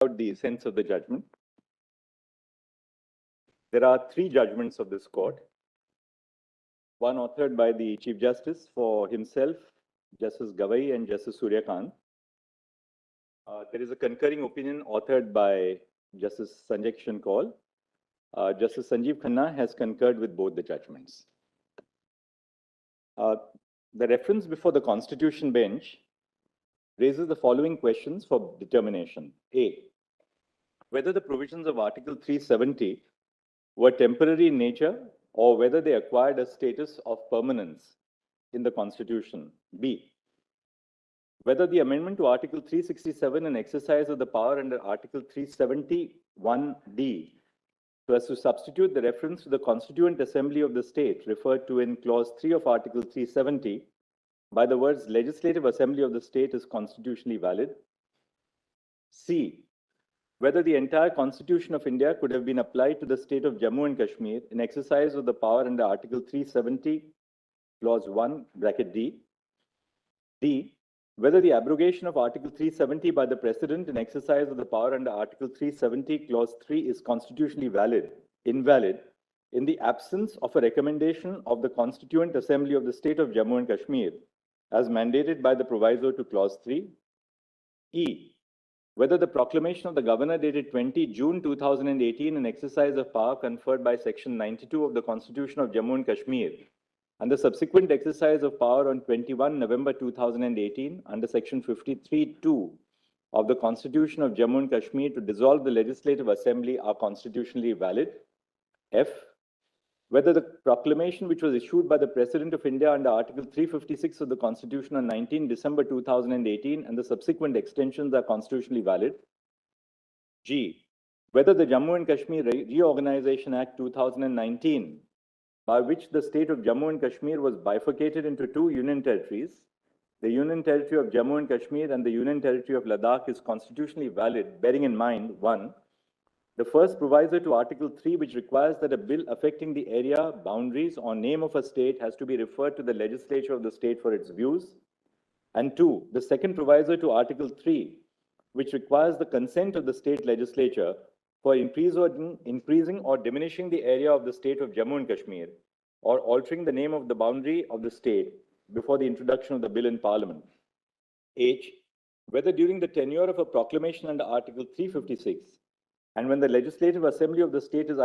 out the essence of the judgment. There are three judgments of this court. One authored by the Chief Justice for himself, Justice Gavai and Justice Suryakant. There is a concurring opinion authored by Justice Sanjay Kishan Kaul. Justice Sanjeev Khanna has concurred with both the judgments. The reference before the Constitution bench raises the following questions for determination. A, whether the provisions of Article 370 were temporary in nature or whether they acquired a status of permanence in the Constitution. B, whether the amendment to Article 367 and exercise of the power under Article 371D so as to substitute the reference to the Constituent Assembly of the state referred to in Clause 3 of Article 370 by the words Legislative Assembly of the state is constitutionally valid. C, whether the entire Constitution of India could have been applied to the state of Jammu and Kashmir in exercise of the power under Article 370, Clause 1, bracket D. D, whether the abrogation of Article 370 by the President in exercise of the power under Article 370, Clause 3 is constitutionally invalid in the absence of a recommendation of the Constituent Assembly of the state of Jammu and Kashmir as mandated by the proviso to Clause 3. E, whether the proclamation of the Governor dated 20 June 2018 in exercise of power conferred by Section 92 of the Constitution of Jammu and Kashmir and the subsequent exercise of power on 21 November 2018 under Section 53(2) of the Constitution of Jammu and Kashmir to dissolve the Legislative Assembly are constitutionally valid. F, whether the proclamation which was issued by the President of India under Article 356 of the Constitution on 19 December 2018 and the subsequent extensions are constitutionally valid. G, whether the Jammu and Kashmir Reorganization Act 2019, by which the state of Jammu and Kashmir was bifurcated into two union territories, the Union Territory of Jammu and Kashmir and the Union Territory of Ladakh, is constitutionally valid, bearing in mind, 1, the first proviso to Article 3, which requires that a bill affecting the area, boundaries, or name of a state has to be referred to the legislature of the state for its views. And 2, the second proviso to Article 3, which requires the consent of the state legislature for increasing or diminishing the area of the state of Jammu and Kashmir or altering the name of the boundary of the state before the introduction of the bill in Parliament. H, whether during the tenure of a proclamation under Article 356 and when the Legislative Assembly of the state is